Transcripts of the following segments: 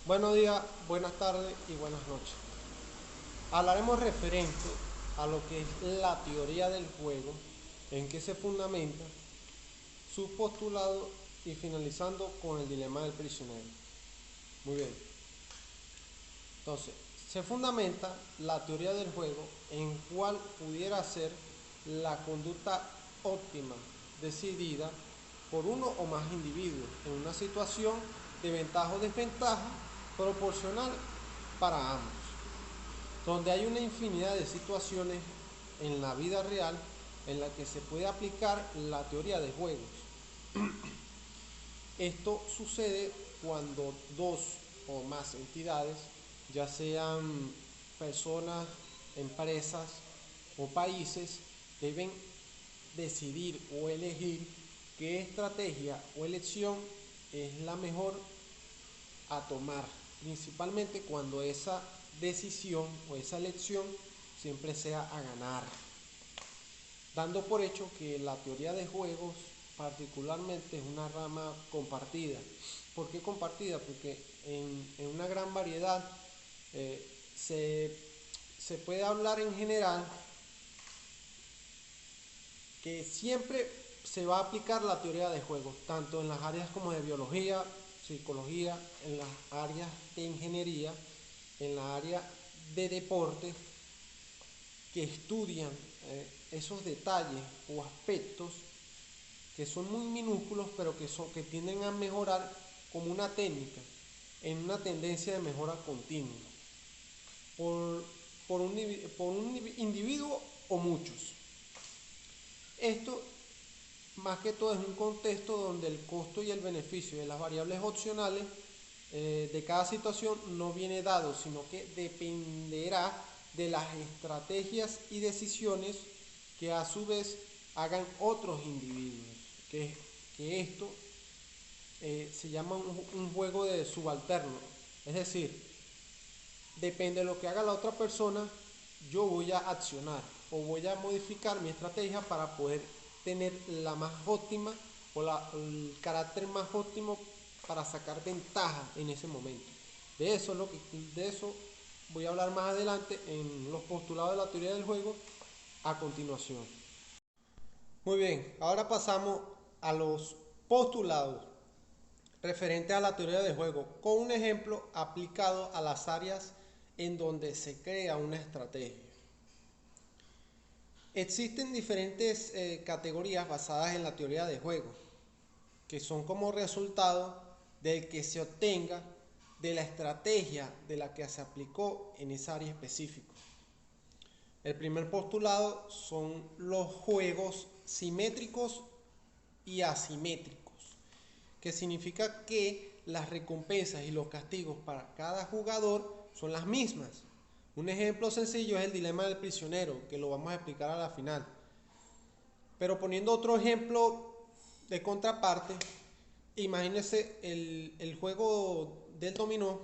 Buenos días, buenas tardes y buenas noches. Hablaremos referente a lo que es la teoría del juego, en qué se fundamenta, sus postulados y finalizando con el dilema del prisionero. Muy bien. Entonces, se fundamenta la teoría del juego en cuál pudiera ser la conducta óptima decidida por uno o más individuos en una situación de ventaja o desventaja proporcional para ambos, donde hay una infinidad de situaciones en la vida real en la que se puede aplicar la teoría de juegos. Esto sucede cuando dos o más entidades, ya sean personas, empresas o países, deben decidir o elegir qué estrategia o elección es la mejor a tomar, principalmente cuando esa decisión o esa elección siempre sea a ganar, dando por hecho que la teoría de juegos particularmente es una rama compartida. ¿Por qué compartida? Porque en una gran variedad eh, se, se puede hablar en general que siempre se va a aplicar la teoría de juegos, tanto en las áreas como de biología, psicología, en las áreas de ingeniería, en la área de deporte, que estudian esos detalles o aspectos que son muy minúsculos, pero que tienden a mejorar como una técnica, en una tendencia de mejora continua, por, por un individuo o muchos. Esto más que todo es un contexto donde el costo y el beneficio de las variables opcionales de cada situación no viene dado, sino que dependerá de las estrategias y decisiones que a su vez hagan otros individuos. Que, que esto se llama un juego de subalterno. Es decir, depende de lo que haga la otra persona, yo voy a accionar o voy a modificar mi estrategia para poder tener la más óptima o el carácter más óptimo para sacar ventaja en ese momento. De eso voy a hablar más adelante en los postulados de la teoría del juego a continuación. Muy bien, ahora pasamos a los postulados referentes a la teoría del juego con un ejemplo aplicado a las áreas en donde se crea una estrategia. Existen diferentes categorías basadas en la teoría de juego, que son como resultado del que se obtenga de la estrategia de la que se aplicó en esa área específica. El primer postulado son los juegos simétricos y asimétricos, que significa que las recompensas y los castigos para cada jugador son las mismas. Un ejemplo sencillo es el dilema del prisionero, que lo vamos a explicar a la final. Pero poniendo otro ejemplo de contraparte, imagínense el juego del dominó,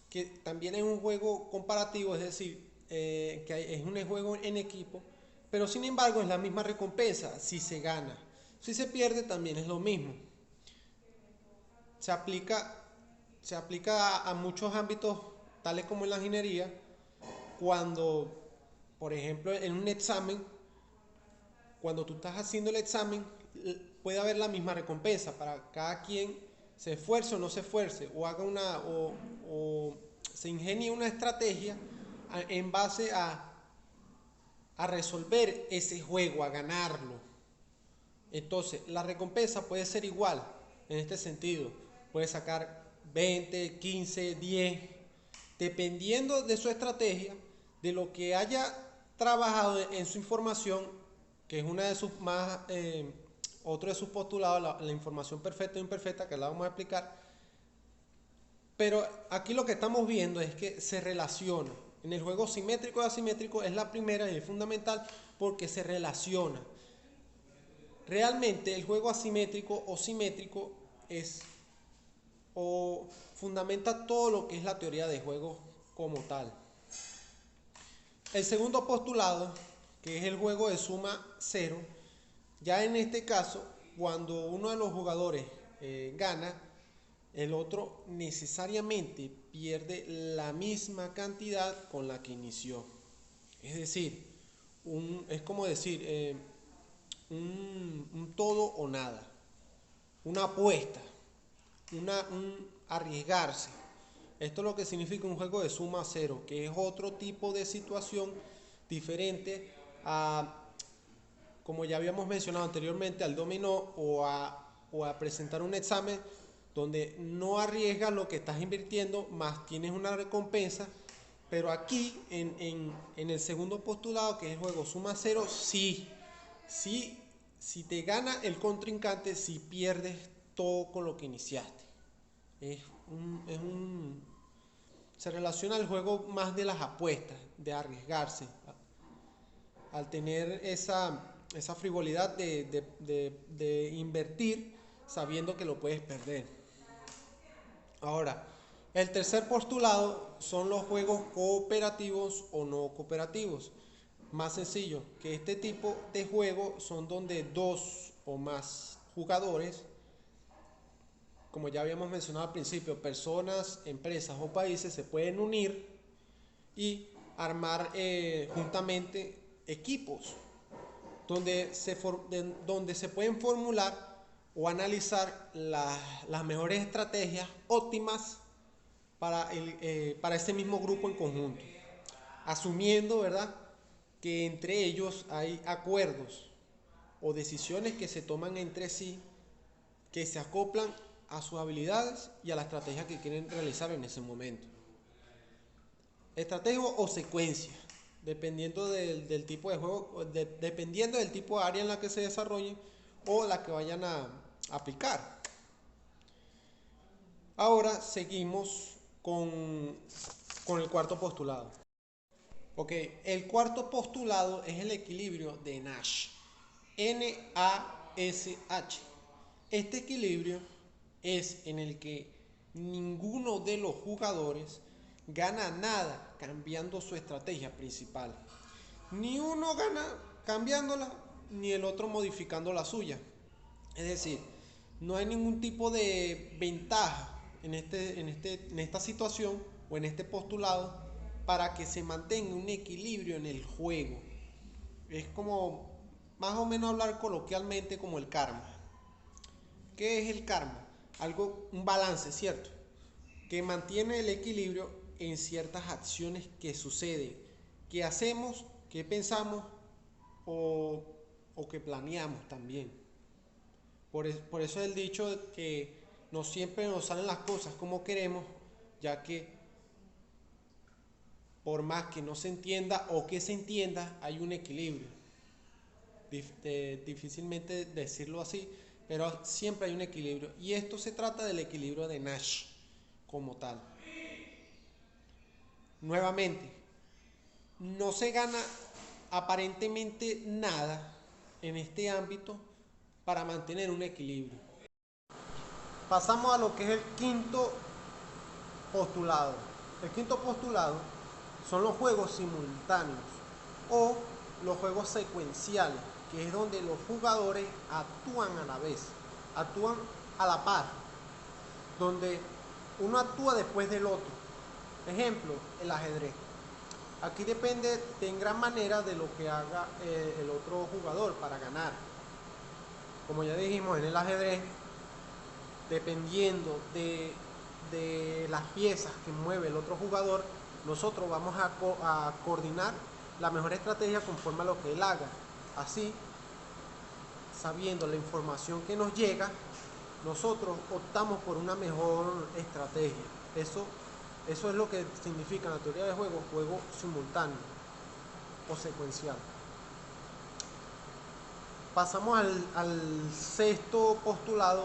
que también es un juego comparativo, es decir, que es un juego en equipo, pero sin embargo es la misma recompensa si se gana. Si se pierde también es lo mismo. Se aplica, se aplica a muchos ámbitos, tales como en la ingeniería, cuando, por ejemplo, en un examen, cuando tú estás haciendo el examen, puede haber la misma recompensa para cada quien se esfuerce o no se esfuerce, o haga o se ingenie una estrategia en base a resolver ese juego, a ganarlo. Entonces, la recompensa puede ser igual en este sentido. Puede sacar 20, 15, 10, dependiendo de su estrategia, de lo que haya trabajado en su información, que es una de sus más, otro de sus postulados, la información perfecta e imperfecta, que la vamos a explicar. Pero aquí lo que estamos viendo es que se relaciona. En el juego simétrico y asimétrico es la primera y es fundamental porque se relaciona. Realmente el juego asimétrico o simétrico es o fundamenta todo lo que es la teoría de juego como tal. El segundo postulado, que es el juego de suma cero, ya en este caso, cuando uno de los jugadores gana, el otro necesariamente pierde la misma cantidad con la que inició. Es decir, es como decir un todo o nada, una apuesta, un arriesgarse. Esto es lo que significa un juego de suma cero, que es otro tipo de situación diferente a, como ya habíamos mencionado anteriormente, al dominó o a presentar un examen donde no arriesgas lo que estás invirtiendo, más tienes una recompensa. Pero aquí, en el segundo postulado, que es el juego suma cero, sí, sí, si te gana el contrincante, si pierdes todo con lo que iniciaste. Es se relaciona al juego más de las apuestas, de arriesgarse, al tener esa frivolidad de invertir sabiendo que lo puedes perder. Ahora, el tercer postulado son los juegos cooperativos o no cooperativos. Más sencillo, que este tipo de juegos son donde dos o más jugadores, como ya habíamos mencionado al principio, personas, empresas o países se pueden unir y armar juntamente equipos donde se pueden formular o analizar las mejores estrategias óptimas para ese mismo grupo en conjunto, asumiendo, ¿verdad?, que entre ellos hay acuerdos o decisiones que se toman entre sí que se acoplan a sus habilidades y a la estrategia que quieren realizar en ese momento. Estrategia o secuencia, dependiendo del tipo de juego, dependiendo del tipo de área en la que se desarrollen o la que vayan a aplicar. Ahora seguimos con el cuarto postulado. Ok, el cuarto postulado es el equilibrio de Nash. N-A-S-H. Este equilibrio es en el que ninguno de los jugadores gana nada cambiando su estrategia principal. Ni uno gana cambiándola, ni el otro modificando la suya. Es decir, no hay ningún tipo de ventaja en esta situación o en este postulado para que se mantenga un equilibrio en el juego. Es como más o menos hablar coloquialmente como el karma. ¿Qué es el karma? Un balance, ¿cierto? Que mantiene el equilibrio en ciertas acciones que suceden, que hacemos, que pensamos o, o que planeamos también. Por eso es el dicho de que no siempre nos salen las cosas como queremos, ya que por más que no se entienda o que se entienda, hay un equilibrio. Difícilmente decirlo así, pero siempre hay un equilibrio. Y esto se trata del equilibrio de Nash como tal. Nuevamente, no se gana aparentemente nada en este ámbito para mantener un equilibrio. Pasamos a lo que es el quinto postulado. El quinto postulado son los juegos simultáneos o los juegos secuenciales, que es donde los jugadores actúan a la vez, actúan a la par, donde uno actúa después del otro. Ejemplo, el ajedrez. Aquí depende de en gran manera de lo que haga el otro jugador para ganar. Como ya dijimos, en el ajedrez, dependiendo de las piezas que mueve el otro jugador, nosotros vamos a coordinar la mejor estrategia conforme a lo que él haga. Así, sabiendo la información que nos llega, nosotros optamos por una mejor estrategia. Eso es lo que significa en la teoría de juego simultáneo o secuencial. Pasamos al sexto postulado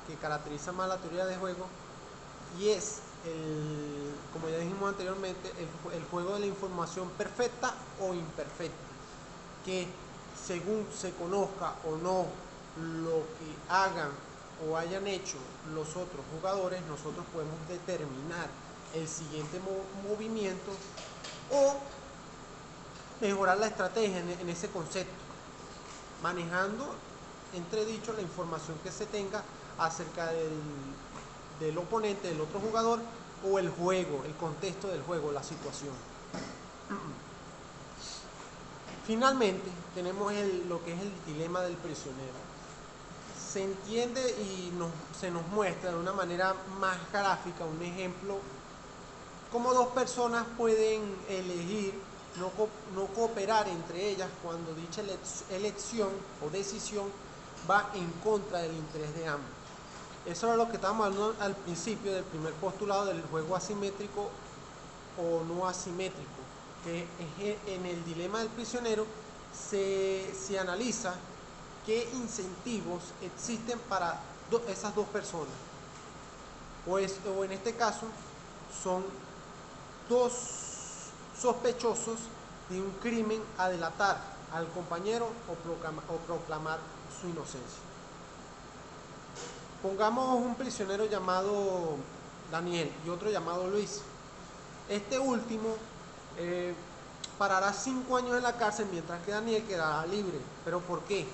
que caracteriza más la teoría de juego, y es, como ya dijimos anteriormente, el juego de la información perfecta o imperfecta, que según se conozca o no lo que hagan o hayan hecho los otros jugadores, nosotros podemos determinar el siguiente movimiento o mejorar la estrategia en ese concepto, manejando, entredicho, la información que se tenga acerca del oponente, del otro jugador, o el juego, el contexto del juego, la situación. Finalmente, tenemos lo que es el dilema del prisionero. Se entiende y se nos muestra de una manera más gráfica un ejemplo cómo dos personas pueden elegir no cooperar entre ellas cuando dicha elección o decisión va en contra del interés de ambos. Eso era lo que estábamos hablando al principio del primer postulado del juego asimétrico o no asimétrico, que en el dilema del prisionero se analiza qué incentivos existen para esas dos personas, o en este caso son dos sospechosos de un crimen a delatar al compañero o proclamar su inocencia. Pongamos un prisionero llamado Daniel y otro llamado Luis. Este último parará 5 años en la cárcel, mientras que Daniel quedará libre. ¿Pero por qué?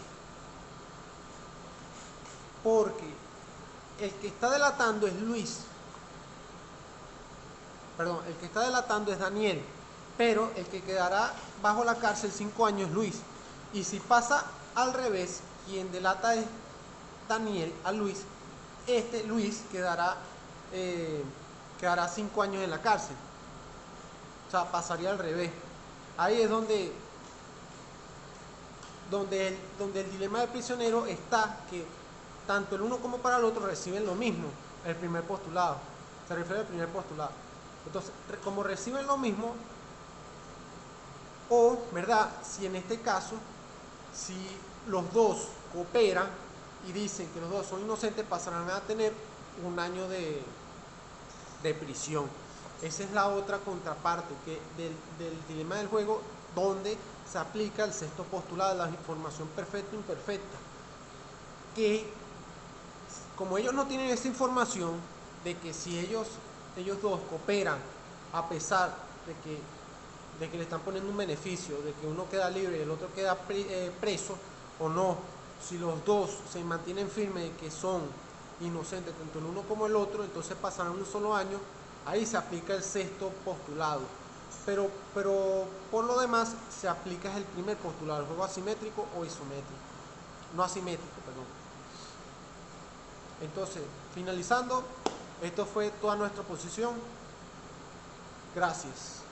Porque el que está delatando es Luis. Perdón, el que está delatando es Daniel, pero el que quedará bajo la cárcel 5 años es Luis. Y si pasa al revés, quien delata es Daniel a Luis, Luis quedará 5 años en la cárcel. O sea, pasaría al revés. Ahí es donde el dilema del prisionero está, que tanto el uno como para el otro reciben lo mismo. El primer postulado, se refiere al primer postulado. Entonces, como reciben lo mismo, o, ¿verdad? Si en este caso, si los dos cooperan y dicen que los dos son inocentes, pasarán a tener 1 año de prisión. Esa es la otra contraparte del dilema del juego, donde se aplica el sexto postulado de la información perfecta e imperfecta. Que, como ellos no tienen esa información de que si ellos dos cooperan a pesar de que le están poniendo un beneficio, de que uno queda libre y el otro queda preso, o no, si los dos se mantienen firmes de que son inocentes, tanto el uno como el otro, entonces pasarán 1 solo año, ahí se aplica el sexto postulado. Pero por lo demás se aplica el primer postulado, el juego asimétrico o isométrico, no asimétrico, perdón. Entonces, finalizando, esto fue toda nuestra posición. Gracias.